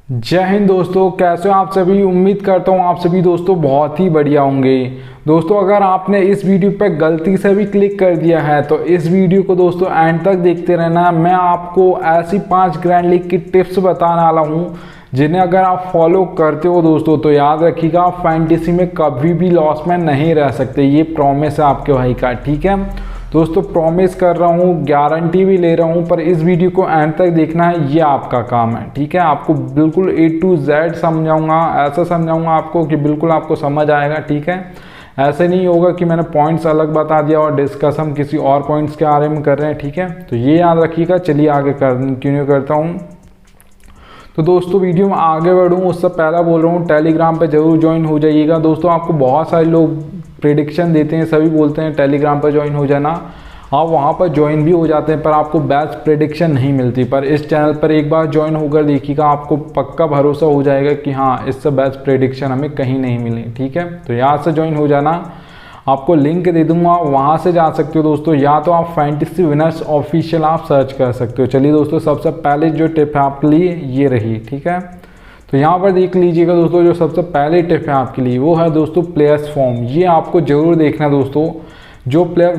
जय हिंद दोस्तों, कैसे हो आप सभी। उम्मीद करता हूँ आप सभी दोस्तों बहुत ही बढ़िया होंगे। दोस्तों अगर आपने इस वीडियो पर गलती से भी क्लिक कर दिया है तो इस वीडियो को दोस्तों एंड तक देखते रहना। मैं आपको ऐसी 5 ग्रैंड लीग की टिप्स बताने वाला हूँ जिन्हें अगर आप फॉलो करते हो दोस्तों तो याद रखिएगा आप फैंटेसी में कभी भी लॉस में नहीं रह सकते। ये प्रॉमिस है आपके भाई का, ठीक है दोस्तों। प्रॉमिस कर रहा हूँ, गारंटी भी ले रहा हूँ, पर इस वीडियो को एंड तक देखना है, ये आपका काम है, ठीक है। आपको बिल्कुल A to Z समझाऊंगा, ऐसा समझाऊंगा आपको कि बिल्कुल आपको समझ आएगा, ठीक है। ऐसे नहीं होगा कि मैंने पॉइंट्स अलग बता दिया और डिस्कस हम किसी और पॉइंट्स के बारे में कर रहे हैं, ठीक है। तो ये याद रखिएगा। चलिए आगे कंटिन्यू करता हूँ। तो दोस्तों वीडियो में आगे बढ़ूँ उससे पहले बोल रहा हूँ टेलीग्राम पे जरूर ज्वाइन हो जाइएगा। दोस्तों आपको बहुत सारे लोग प्रेडिक्शन देते हैं, सभी बोलते हैं टेलीग्राम पर ज्वाइन हो जाना। आप वहाँ पर ज्वाइन भी हो जाते हैं पर आपको बेस्ट प्रेडिक्शन नहीं मिलती। पर इस चैनल पर एक बार ज्वाइन होकर देखिएगा, आपको पक्का भरोसा हो जाएगा कि हाँ इससे बेस्ट प्रेडिक्शन हमें कहीं नहीं मिली, ठीक है। तो यहाँ से ज्वाइन हो जाना, आपको लिंक दे दूंगा, वहाँ से जा सकते हो दोस्तों। या तो आप फैंटेसी विनर्स ऑफिशियल आप सर्च कर सकते हो। चलिए दोस्तों सबसे पहले जो टिप है आपके लिए ये रही, ठीक है। तो यहाँ पर देख लीजिएगा दोस्तों, जो सबसे पहले टिप है आपके लिए वो है दोस्तों प्लेयर्स फॉर्म। ये आपको जरूर देखना दोस्तों। जो प्लेयर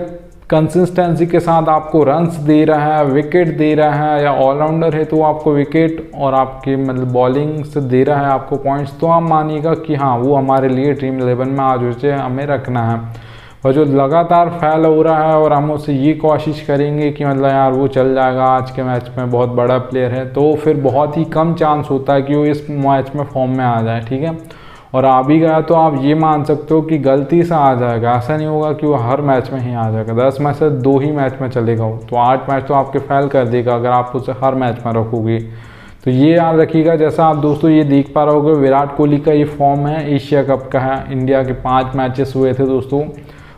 कंसिस्टेंसी के साथ आपको रन्स दे रहा है, विकेट दे रहा है, या ऑलराउंडर है तो आपको विकेट और आपके मतलब बॉलिंग से दे रहा है आपको पॉइंट्स, तो आप मानिएगा कि हाँ वो हमारे लिए ड्रीम 11 में आज उसे हमें रखना है। और जो लगातार फेल हो रहा है और हम उससे ये कोशिश करेंगे कि मतलब यार वो चल जाएगा आज के मैच में, बहुत बड़ा प्लेयर है, तो फिर बहुत ही कम चांस होता है कि वो इस मैच में फॉर्म में आ जाए, ठीक है। और आ भी गया तो आप ये मान सकते हो कि गलती से आ जाएगा। ऐसा नहीं होगा कि वो हर मैच में ही आ जाएगा। 10 मैच से 2 ही मैच में चलेगा वो, तो 8 मैच तो आपके फेल कर देगा अगर आप उसे हर मैच में रखोगे। तो ये याद रखिएगा। जैसा आप दोस्तों ये देख पा रहे होगे विराट कोहली का ये फॉर्म है, एशिया कप का है। इंडिया के 5 मैचेस हुए थे दोस्तों,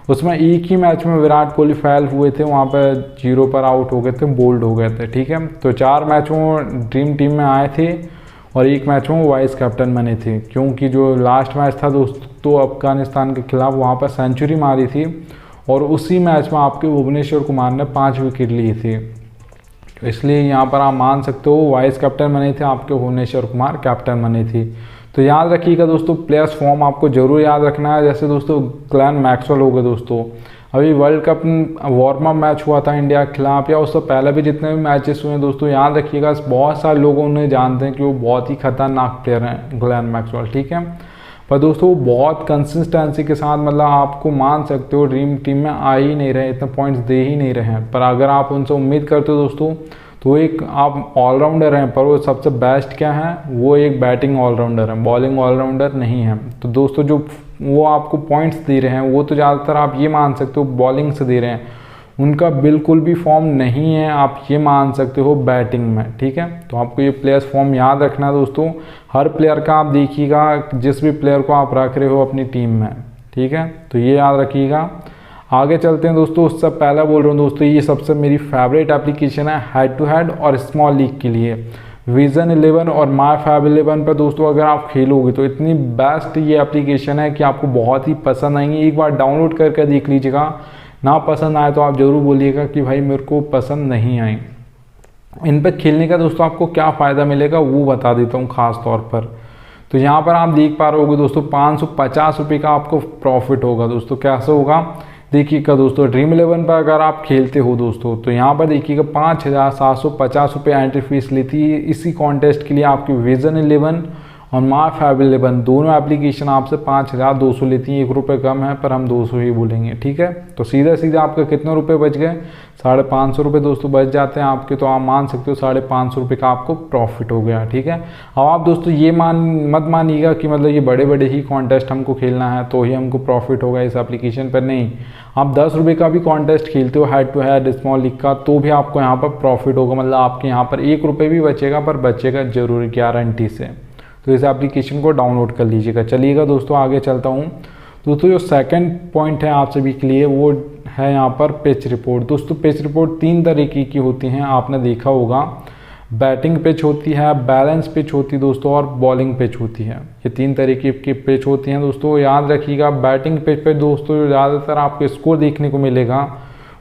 उसमें एक ही मैच में विराट कोहली फेल हुए थे, वहाँ पर 0 पर आउट हो गए थे, बोल्ड हो गए थे, ठीक है। तो 4 मैच में ड्रीम टीम में आए थे और एक मैच में वाइस कैप्टन बने थे, क्योंकि जो लास्ट मैच था दोस्तों अफगानिस्तान के खिलाफ, वहाँ पर सेंचुरी मारी थी और उसी मैच में आपके भुवनेश्वर कुमार ने 5 विकेट लिए थे। तो इसलिए यहाँ पर आप मान सकते हो वाइस कैप्टन बने थे आपके भुवनेश्वर कुमार, कैप्टन बने थे। तो याद रखिएगा दोस्तों प्लेयर्स फॉर्म आपको जरूर याद रखना है। जैसे दोस्तों ग्लेन मैक्सवेल हो गए दोस्तों, अभी world cup warm up match हुआ था इंडिया के खिलाफ, या उससे पहले भी जितने भी मैचेस हुए हैं दोस्तों, याद रखिएगा बहुत सारे लोग उन्हें जानते हैं कि वो बहुत ही खतरनाक प्लेयर हैं ग्लेन मैक्सवेल, ठीक है। पर दोस्तों वो बहुत कंसिस्टेंसी के साथ मतलब आपको मान सकते हो ड्रीम टीम में आ ही नहीं रहे, इतने पॉइंट्स दे ही नहीं रहे हैं। पर अगर आप उनसे उम्मीद करते हो दोस्तों तो एक आप ऑलराउंडर हैं, पर वो सबसे बेस्ट क्या है, वो एक बैटिंग ऑलराउंडर है, बॉलिंग ऑलराउंडर नहीं है। तो दोस्तों जो वो आपको पॉइंट्स दे रहे हैं वो तो ज़्यादातर आप ये मान सकते हो बॉलिंग से दे रहे हैं, उनका बिल्कुल भी फॉर्म नहीं है, आप ये मान सकते हो बैटिंग में, ठीक है। तो आपको ये प्लेयर्स फॉर्म याद रखना है दोस्तों। हर प्लेयर का आप देखिएगा, जिस भी प्लेयर को आप रख रहे हो अपनी टीम में, ठीक है। तो ये याद रखिएगा। आगे चलते हैं दोस्तों। उससे पहले बोल रहा हूँ दोस्तों, ये सबसे मेरी फेवरेट एप्लीकेशन है हेड टू हेड और स्मॉल लीग के लिए। विजन 11 और माई फैब 11 पर दोस्तों अगर आप खेलोगे तो इतनी बेस्ट ये एप्लीकेशन है कि आपको बहुत ही पसंद आएंगी। एक बार डाउनलोड करके देख लीजिएगा, ना पसंद आए तो आप ज़रूर बोलिएगा कि भाई मेरे को पसंद नहीं आई। इन पर खेलने का दोस्तों आपको क्या फ़ायदा मिलेगा वो बता देता हूँ ख़ास तौर पर। तो यहाँ पर आप देख पा रहे होगे दोस्तों 550 रुपये का आपको प्रॉफिट होगा दोस्तों। कैसे होगा देखिएगा दोस्तों, ड्रीम 11 पर अगर आप खेलते हो दोस्तों तो यहाँ पर देखिएगा 5750 रुपये एंट्री फीस लेती है इसी कॉन्टेस्ट के लिए आपकी विजन 11 और माई फैब 11 दोनों एप्लीकेशन आपसे 5200 लेती हैं। 1 रुपये कम है पर हम 200 ही बोलेंगे, ठीक है। तो सीधा सीधा आपके कितने रुपए बच गए, 550 रुपये दोस्तों बच जाते हैं आपके। तो आप मान सकते हो 550 रुपये का आपको प्रॉफिट हो गया, ठीक है। अब आप दोस्तों ये मत मानिएगा कि मतलब ये बड़े बड़े ही कॉन्टेस्ट हमको खेलना है तो ही हमको प्रॉफिट होगा इस एप्लीकेशन पर, नहीं। आप 10 रुपये का भी कॉन्टेस्ट खेलते हो head to head small league का तो भी आपको यहाँ पर प्रॉफिट होगा। मतलब आपके यहाँ पर 1 रुपये भी बचेगा, पर बचेगा जरूर गारंटी से। तो इस एप्लीकेशन को डाउनलोड कर लीजिएगा। चलिएगा दोस्तों आगे चलता हूँ। दोस्तों जो सेकंड पॉइंट है आप सभी के लिए वो है यहाँ पर पिच रिपोर्ट। दोस्तों पिच रिपोर्ट 3 तरीके की होती हैं, आपने देखा होगा। बैटिंग पिच होती है, बैलेंस पिच होती है दोस्तों, और बॉलिंग पिच होती है। ये 3 तरीके की पिच होती हैं दोस्तों, याद रखिएगा। बैटिंग पिच पे दोस्तों ज़्यादातर आपको स्कोर देखने को मिलेगा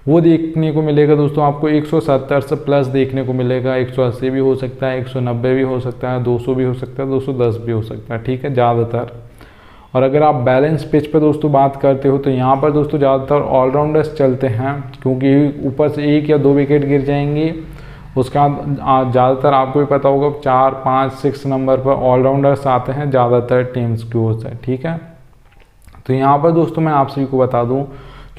वो देखने को मिलेगा दोस्तों आपको 170 से प्लस देखने को मिलेगा। 180 भी हो सकता है, 190 भी हो सकता है, 200 भी हो सकता है, 210 भी हो सकता है, ठीक है ज़्यादातर। और अगर आप बैलेंस पिच पे दोस्तों बात करते हो तो यहाँ पर दोस्तों ज़्यादातर ऑलराउंडर्स चलते हैं, क्योंकि ऊपर से 1 या 2 विकेट गिर जाएंगे। उसका ज़्यादातर आपको भी पता होगा 4, 5, 6 नंबर पर ऑलराउंडर्स आते हैं ज़्यादातर टीम्स की ओर से, ठीक है। तो यहाँ पर दोस्तों मैं आप सभी को बता दूँ,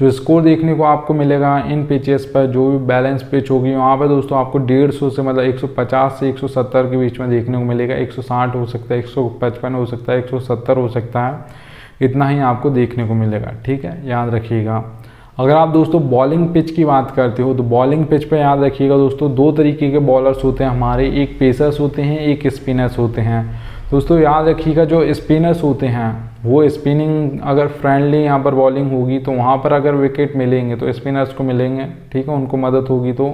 जो स्कोर देखने को आपको मिलेगा इन पिचेस पर, जो भी बैलेंस पिच होगी वहाँ पर दोस्तों आपको 150 से मतलब 150 से 170 के बीच में देखने को मिलेगा। 160 हो सकता है, 155 हो सकता है, 170 हो सकता है, इतना ही आपको देखने को मिलेगा, ठीक है, याद रखिएगा। अगर आप दोस्तों बॉलिंग पिच की बात करते हो तो बॉलिंग पिच पे याद रखिएगा दोस्तों 2 तरीके के बॉलर्स होते हैं हमारे, एक पेसर्स होते हैं, एक स्पिनर्स होते हैं। दोस्तों याद रखिएगा जो स्पिनर्स होते हैं वो स्पिनिंग अगर फ्रेंडली यहाँ पर बॉलिंग होगी तो वहाँ पर अगर विकेट मिलेंगे तो स्पिनर्स को मिलेंगे, ठीक है, उनको मदद होगी। तो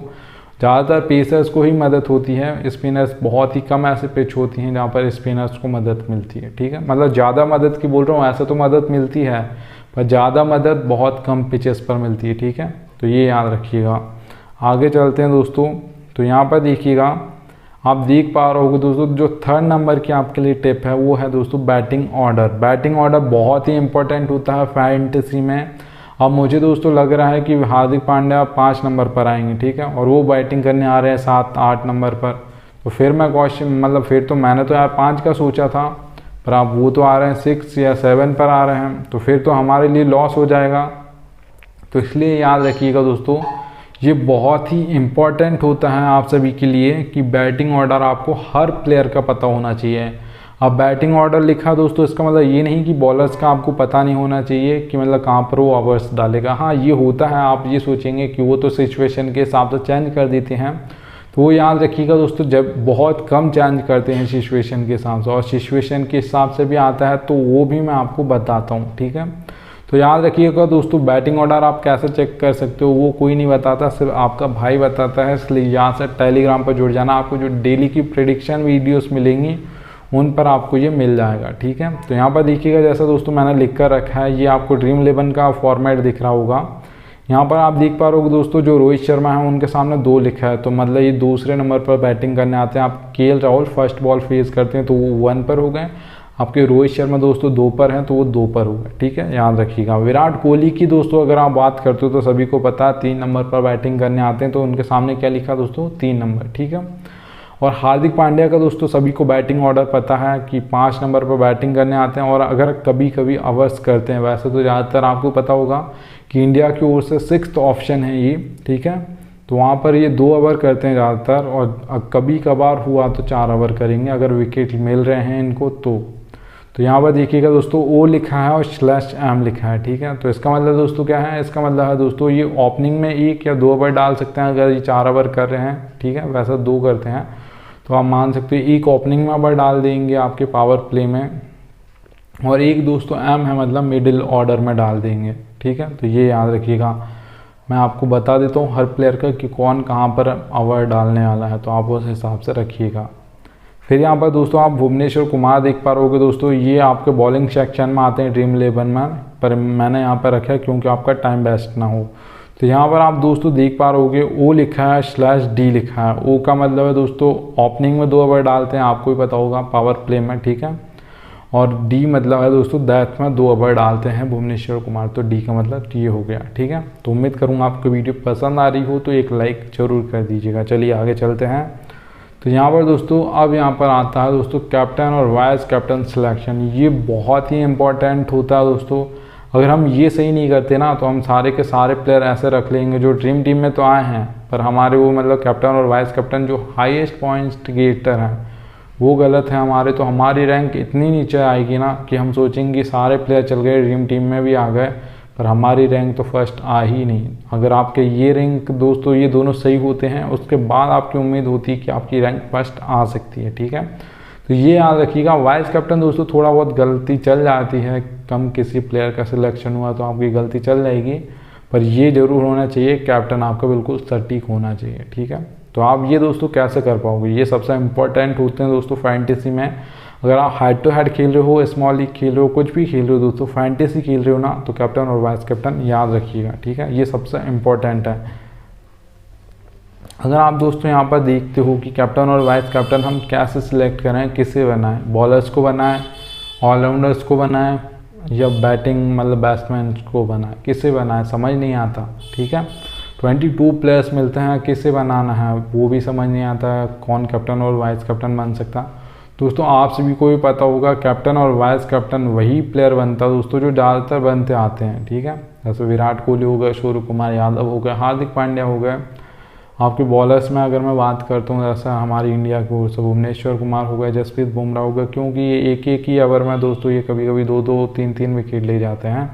ज़्यादातर पेसर्स को ही मदद होती है, स्पिनर्स बहुत ही कम ऐसे पिच होती हैं जहाँ पर स्पिनर्स को मदद मिलती है, ठीक है। मतलब ज़्यादा मदद की बोल रहा हूँ, ऐसे तो मदद मिलती है पर ज़्यादा मदद बहुत कम पिचेस पर मिलती है, ठीक है। तो ये याद रखिएगा। आगे चलते हैं दोस्तों, तो यहाँ पर देखिएगा, आप देख पा रहे होगे दोस्तों जो 3rd नंबर की आपके लिए टिप है वो है दोस्तों बैटिंग ऑर्डर। बैटिंग ऑर्डर बहुत ही इंपॉर्टेंट होता है फैंटेसी में। अब मुझे दोस्तों लग रहा है कि हार्दिक पांड्या 5 नंबर पर आएंगे, ठीक है, और वो बैटिंग करने आ रहे हैं 7, 8 नंबर पर। तो फिर मैं फिर तो मैंने तो यार 5 का सोचा था, पर अब वो तो आ रहे हैं 6 या 7 पर आ रहे हैं, तो फिर तो हमारे लिए लॉस हो जाएगा। तो इसलिए याद रखिएगा दोस्तों, ये बहुत ही इम्पॉर्टेंट होता है आप सभी के लिए कि बैटिंग ऑर्डर आपको हर प्लेयर का पता होना चाहिए। अब बैटिंग ऑर्डर लिखा दोस्तों, इसका मतलब ये नहीं कि बॉलर्स का आपको पता नहीं होना चाहिए कि मतलब कहाँ पर वो ओवर्स डालेगा। हाँ ये होता है, आप ये सोचेंगे कि वो तो सिचुएशन के हिसाब से चेंज कर देते हैं, तो वो याद रखिएगा दोस्तों जब बहुत कम चेंज करते हैं सिचुएशन के हिसाब से, और सिचुएशन के हिसाब से भी आता है तो वो भी मैं आपको बताता हूँ, ठीक है। तो याद रखिएगा दोस्तों बैटिंग ऑर्डर आप कैसे चेक कर सकते हो वो कोई नहीं बताता, सिर्फ आपका भाई बताता है। इसलिए यहाँ से टेलीग्राम पर जुड़ जाना, आपको जो डेली की प्रेडिक्शन वीडियोस मिलेंगी उन पर आपको ये मिल जाएगा, ठीक है। तो यहाँ पर देखिएगा जैसा दोस्तों मैंने लिख कर रखा है, ये आपको ड्रीम 11 का फॉर्मेट दिख रहा होगा। यहाँ पर आप देख पा रहे हो दोस्तों जो रोहित शर्मा है उनके सामने 2 लिखा है, तो मतलब ये दूसरे नंबर पर बैटिंग करने आते हैं। आप KL Rahul first ball face करते हैं तो वो 1 पर हो गए, आपके रोहित शर्मा दोस्तों 2 पर हैं तो वो 2 पर हो गए, ठीक है, याद रखिएगा। विराट कोहली की दोस्तों अगर आप बात करते हो तो सभी को पता है 3 नंबर पर बैटिंग करने आते हैं, तो उनके सामने क्या लिखा दोस्तों 3 नंबर, ठीक है। और हार्दिक पांड्या का दोस्तों सभी को बैटिंग ऑर्डर पता है कि 5 नंबर पर बैटिंग करने आते हैं, और अगर कभी कभी ओवर्स करते हैं, वैसे तो ज़्यादातर आपको पता होगा कि इंडिया की ओर से 6th ऑप्शन है ये, ठीक है। तो वहाँ पर ये 2 ओवर करते हैं ज़्यादातर, और कभी कभार हुआ तो 4 ओवर करेंगे अगर विकेट मिल रहे हैं इनको तो यहाँ पर देखिएगा दोस्तों ओ लिखा है और /M लिखा है, ठीक है। तो इसका मतलब दोस्तों क्या है, इसका मतलब है दोस्तों ये ओपनिंग में 1 या 2 ओवर डाल सकते हैं अगर ये 4 ओवर कर रहे हैं, ठीक है, वैसा 2 करते हैं तो आप मान सकते हो 1 ओपनिंग में ओवर डाल देंगे आपके पावर प्ले में, और 1 दोस्तों M है मतलब मिडिल ऑर्डर में डाल देंगे, ठीक है। तो ये याद रखिएगा, मैं आपको बता देता हूँ हर प्लेयर का कि कौन कहाँ पर ओवर डालने वाला है, तो आप उस हिसाब से रखिएगा। फिर यहाँ पर दोस्तों आप भुवनेश्वर कुमार देख पा रहे दोस्तों, ये आपके बॉलिंग सेक्शन में आते हैं ड्रीम 11 में, पर मैंने यहाँ पर रखा है क्योंकि आपका टाइम वेस्ट ना हो। तो यहाँ पर आप दोस्तों देख पा रहे ओ लिखा है /D लिखा है। ओ का मतलब है दोस्तों ओपनिंग में 2 ओवर डालते हैं, आपको भी पता होगा पावर प्ले में, ठीक है। और डी मतलब है दोस्तों डेथ में 2 ओवर डालते हैं भुवनेश्वर कुमार, तो डी का मतलब ये हो गया, ठीक है। तो उम्मीद करूँगा आपको वीडियो पसंद आ रही हो तो एक लाइक ज़रूर कर दीजिएगा। चलिए आगे चलते हैं। तो यहाँ पर दोस्तों अब यहाँ पर आता है दोस्तों कैप्टन और वाइस कैप्टन सिलेक्शन। ये बहुत ही इंपॉर्टेंट होता है दोस्तों, अगर हम ये सही नहीं करते ना तो हम सारे के सारे प्लेयर ऐसे रख लेंगे जो ड्रीम टीम में तो आए हैं पर हमारे वो मतलब कैप्टन और वाइस कैप्टन जो हाईएस्ट पॉइंट्स गेटर हैं वो गलत है हमारे, तो हमारी रैंक इतनी नीचे आएगी ना कि हम सोचेंगे सारे प्लेयर चल गए ड्रीम टीम में भी आ गए पर हमारी रैंक तो फर्स्ट आ ही नहीं। अगर आपके ये रैंक दोस्तों ये दोनों सही होते हैं उसके बाद आपकी उम्मीद होती है कि आपकी रैंक फर्स्ट आ सकती है, ठीक है। तो ये याद रखिएगा। वाइस कैप्टन दोस्तों थोड़ा बहुत गलती चल जाती है, कम किसी प्लेयर का सिलेक्शन हुआ तो आपकी गलती चल जाएगी, पर ये जरूर होना चाहिए कैप्टन आपका बिल्कुल सटीक होना चाहिए, ठीक है। तो आप ये दोस्तों कैसे कर पाओगे, ये सबसे इम्पोर्टेंट होते हैं दोस्तों फैंटेसी में। अगर आप हेड टू हेड खेल रहे हो, स्मॉल लीग खेल रहे हो, कुछ भी खेल रहे हो दोस्तों, फैंटेसी खेल रहे हो ना, तो कैप्टन और वाइस कैप्टन याद रखिएगा, ठीक है, ये सबसे इम्पोर्टेंट है। अगर आप दोस्तों यहाँ पर देखते हो कि कैप्टन और वाइस कैप्टन हम कैसे सिलेक्ट करें, किसे बनाएं, बॉलर्स को बनाएं, ऑलराउंडर्स को बनाएं, या बैटिंग मतलब बैट्समैन को बनाएं, किसे बनाएं समझ नहीं आता, ठीक है। 22 प्लेयर्स मिलते हैं, किसे बनाना है वो भी समझ नहीं आता है, कौन कैप्टन और वाइस कैप्टन बन सकता। दोस्तों आप सभी को भी पता होगा कैप्टन और वाइस कैप्टन वही प्लेयर बनता है दोस्तों जो ज़्यादातर बनते आते हैं, ठीक है। जैसे विराट कोहली हो गए, सूर्य कुमार यादव हो गए, हार्दिक पांड्या हो गए। आपके बॉलर्स में अगर मैं बात करता हूँ, जैसा हमारी इंडिया की ओर से भुवनेश्वर कुमार हो गए, जसप्रीत बुमराह हो गए, क्योंकि ये एक एक ही ओवर में दोस्तों ये कभी कभी 2-2 3-3 विकेट ले जाते हैं,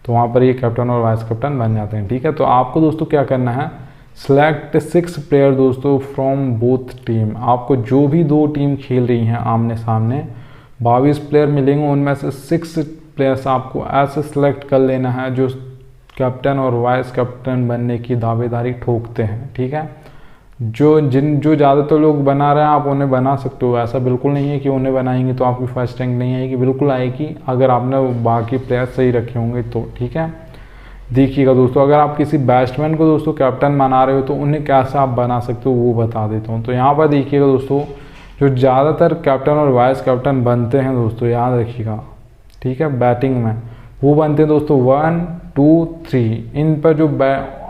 तो वहाँ पर ये कैप्टन और वाइस कैप्टन बन जाते हैं, ठीक है। तो आपको दोस्तों क्या करना है, सेलेक्ट 6 प्लेयर दोस्तों फ्रॉम बोथ टीम। आपको जो भी 2 टीम खेल रही हैं आमने सामने, 22 प्लेयर मिलेंगे, उनमें से 6 प्लेयर्स आपको ऐसे सेलेक्ट कर लेना है जो कैप्टन और वाइस कैप्टन बनने की दावेदारी ठोकते हैं, ठीक है। जो ज़्यादातर लोग बना रहे हैं आप उन्हें बना सकते हो, ऐसा बिल्कुल नहीं है कि उन्हें बनाएंगे तो आपकी फर्स्ट रैंक नहीं आएगी, बिल्कुल आएगी अगर आपने बाकी प्लेयर सही रखे होंगे तो, ठीक है। देखिएगा दोस्तों, अगर आप किसी बैट्समैन को दोस्तों कैप्टन बना रहे हो तो उन्हें कैसे आप बना सकते हो वो बता देता हूँ। तो यहाँ पर देखिएगा दोस्तों, जो ज़्यादातर कैप्टन और वाइस कैप्टन बनते हैं दोस्तों, याद रखिएगा, ठीक है, बैटिंग में वो बनते हैं दोस्तों 1 2 3। इन पर जो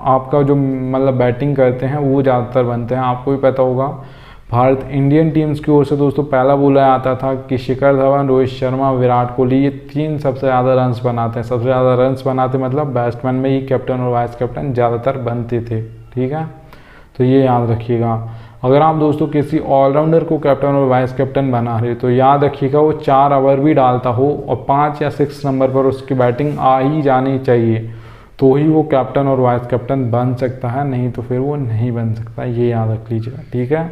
आपका जो मतलब बैटिंग करते हैं वो ज़्यादातर बनते हैं। आपको भी पता होगा भारत इंडियन टीम्स की ओर से दोस्तों पहला बोला आता था कि शिखर धवन, रोहित शर्मा, विराट कोहली, ये 3 सबसे ज़्यादा रन्स बनाते हैं। सबसे ज़्यादा रन्स बनाते मतलब बैट्समैन में ही कैप्टन और वाइस कैप्टन ज़्यादातर बनते थे, ठीक है। तो ये याद रखिएगा। अगर आप दोस्तों किसी ऑलराउंडर को कैप्टन और वाइस कैप्टन बना रहे तो याद रखिएगा वो 4 ओवर भी डालता हो और 5 या 6 नंबर पर उसकी बैटिंग आ ही जानी चाहिए, तो ही वो कैप्टन और वाइस कैप्टन बन सकता है, नहीं तो फिर वो नहीं बन सकता, ये याद रख लीजिएगा, ठीक है।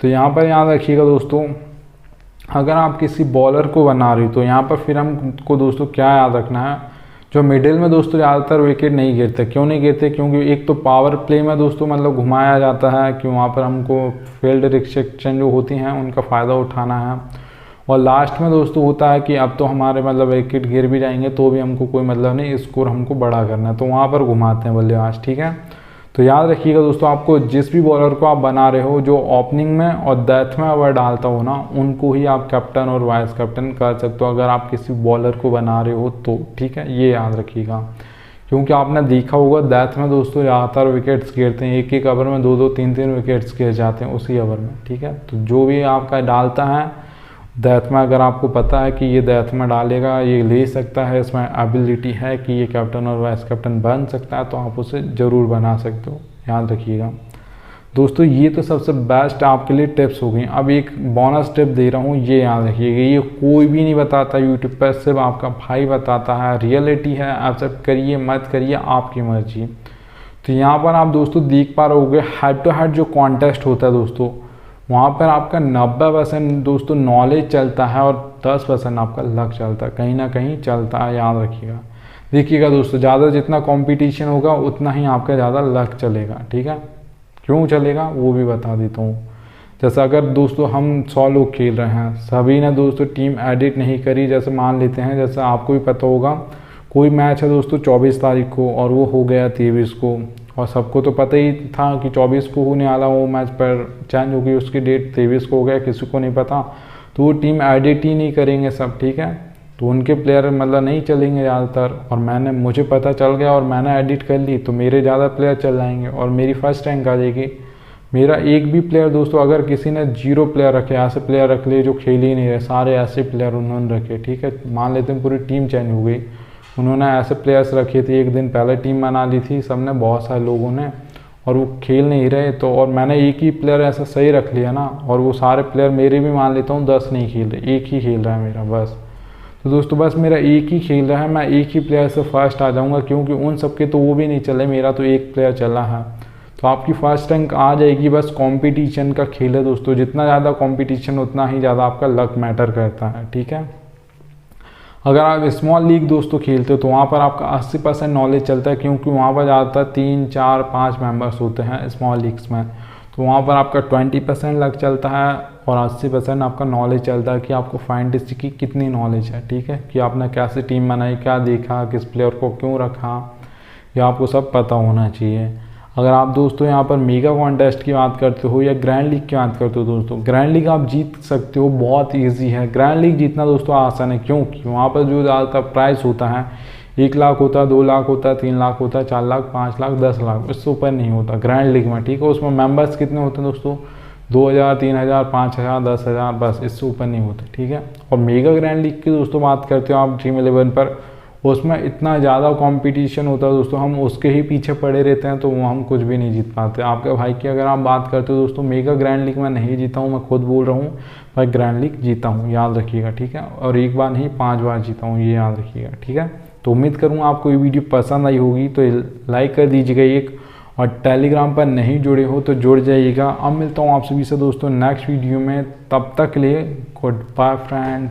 तो यहाँ पर याद रखिएगा दोस्तों, अगर आप किसी बॉलर को बना रहे हो तो यहाँ पर फिर हमको दोस्तों क्या याद रखना है, जो मिडिल में दोस्तों ज़्यादातर विकेट नहीं गिरते। क्यों नहीं गिरते, क्योंकि एक तो पावर प्ले में दोस्तों मतलब घुमाया जाता है कि वहाँ पर हमको फील्ड रिस्ट्रिक्शन जो होती हैं उनका फ़ायदा उठाना है, और लास्ट में दोस्तों होता है कि अब तो हमारे मतलब विकेट गिर भी जाएंगे तो भी हमको कोई मतलब नहीं, स्कोर हमको बड़ा करना है, तो वहाँ पर घुमाते हैं बल्लेबाज, ठीक है। तो याद रखिएगा दोस्तों, आपको जिस भी बॉलर को आप बना रहे हो जो ओपनिंग में और डेथ में ओवर डालता हो ना, उनको ही आप कैप्टन और वाइस कैप्टन कर सकते हो अगर आप किसी बॉलर को बना रहे हो तो, ठीक है, ये याद रखिएगा। क्योंकि आपने देखा होगा डेथ में दोस्तों ज़्यादातर विकेट्स गिरते हैं, एक ओवर में 2-2 3-3 विकेट्स गिर जाते हैं उसी ओवर में, ठीक है। तो जो भी आपका डालता है डेथ में, अगर आपको पता है कि ये डेथ में डालेगा, ये ले सकता है, इसमें एबिलिटी है कि ये कैप्टन और वाइस कैप्टन बन सकता है, तो आप उसे ज़रूर बना सकते हो, याद रखिएगा दोस्तों। ये तो सबसे बेस्ट आपके लिए टिप्स हो गई। अब एक बोनस टिप दे रहा हूँ, ये याद रखिएगा, ये कोई भी नहीं बताता यूट्यूब पर, सिर्फ आपका भाई बताता है, रियलिटी है, एक्सेप्ट करिए मत करिए आपकी मर्जी। तो यहाँ पर आप दोस्तों देख पा रहे होगे हेड टू हेड जो कॉन्टेस्ट होता है दोस्तों, वहाँ पर आपका 90% दोस्तों नॉलेज चलता है और 10% आपका लक चलता है, कहीं ना कहीं चलता है, याद रखिएगा। देखिएगा दोस्तों, ज़्यादा जितना कंपटीशन होगा उतना ही आपका ज़्यादा लक चलेगा, ठीक है। क्यों चलेगा वो भी बता देता हूँ। जैसे अगर दोस्तों हम 100 लोग खेल रहे हैं, सभी ने दोस्तों टीम एडिट नहीं करी, जैसे मान लेते हैं, जैसे आपको भी पता होगा कोई मैच है दोस्तों 24 तारीख को और वो हो गया 23 को, और सबको तो पता ही था कि 24 को होने वाला वो मैच, पर चेंज हो गई उसकी डेट, 23 को हो गया, किसी को नहीं पता, तो वो टीम एडिट ही नहीं करेंगे सब, ठीक है। तो उनके प्लेयर मतलब नहीं चलेंगे ज़्यादातर, और मुझे पता चल गया और मैंने एडिट कर ली तो मेरे ज़्यादा प्लेयर चल जाएंगे और मेरी फर्स्ट रैंक आ जाएगी। मेरा एक भी प्लेयर दोस्तों, अगर किसी ने 0 प्लेयर रखे, ऐसे प्लेयर रख लिए जो खेल ही नहीं रहे, सारे ऐसे प्लेयर उन्होंने रखे, ठीक है। मान लेते हैं पूरी टीम चेंज हो गई, उन्होंने ऐसे प्लेयर्स रखे थे, एक दिन पहले टीम बना ली थी सबने, बहुत सारे लोगों ने, और वो खेल नहीं रहे, तो और मैंने एक ही प्लेयर ऐसा सही रख लिया ना, और वो सारे प्लेयर मेरे भी मान लेता हूँ 10 नहीं खेल रहे, एक ही खेल रहा है मेरा बस। तो दोस्तों बस मेरा एक ही खेल रहा है, मैं एक ही प्लेयर से फर्स्ट आ जाऊँगा, क्योंकि उन सबके तो वो भी नहीं चले, मेरा तो एक प्लेयर चला है। तो आपकी फर्स्ट रैंक आ जाएगी, बस कंपटीशन का खेल है दोस्तों, जितना ज़्यादा कंपटीशन उतना ही ज़्यादा आपका लक मैटर करता है, ठीक है। अगर आप स्मॉल लीग दोस्तों खेलते हो तो वहाँ पर आपका 80% नॉलेज चलता है, क्योंकि वहाँ पर ज़्यादातर 3 4 5 मेंबर्स होते हैं स्मॉल लीग्स में, तो वहाँ पर आपका 20% लग चलता है और 80% आपका नॉलेज चलता है कि आपको फैंटेसी की कितनी नॉलेज है, ठीक है, कि आपने कैसे टीम बनाई, क्या देखा, किस प्लेयर को क्यों रखा, ये आपको सब पता होना चाहिए। अगर आप दोस्तों यहाँ पर मेगा कॉन्टेस्ट की बात करते हो या ग्रैंड लीग की बात करते हो दोस्तों, ग्रैंड लीग आप जीत सकते हो, बहुत ईजी है ग्रैंड लीग जीतना दोस्तों, आसान है। क्योंकि वहाँ पर जो ज़्यादातर प्राइस होता है 1 लाख होता है, 2 लाख होता है, 3 लाख होता है, 4 लाख, 5 लाख, 10 लाख, इससे ऊपर नहीं होता ग्रैंड लीग में, ठीक है। उसमें मेंबर्स कितने होते हैं दोस्तों, 2000, 3000, 5000, 10,000, बस, इससे ऊपर नहीं होते, ठीक है। और मेगा ग्रैंड लीग की दोस्तों बात करते हो आप ड्रीम 11 पर, उसमें इतना ज़्यादा कंपटीशन होता है दोस्तों, हम उसके ही पीछे पड़े रहते हैं, तो वो हम कुछ भी नहीं जीत पाते। आपके भाई की अगर आप बात करते हो दोस्तों, मेगा ग्रैंड लीग में नहीं जीता हूँ, मैं खुद बोल रहा हूँ, पर ग्रैंड लीग जीता हूँ, याद रखिएगा, ठीक है। और एक बार नहीं 5 बार जीता हूँ, ये याद रखिएगा, ठीक है। तो उम्मीद करूँगा आपको ये वीडियो पसंद आई होगी, तो लाइक कर दीजिएगा एक, और टेलीग्राम पर नहीं जुड़े हो तो जुड़ जाइएगा। अब मिलता हूँ आप सभी से दोस्तों नेक्स्ट वीडियो में, तब तक के लिए गुड बाय फ्रेंड।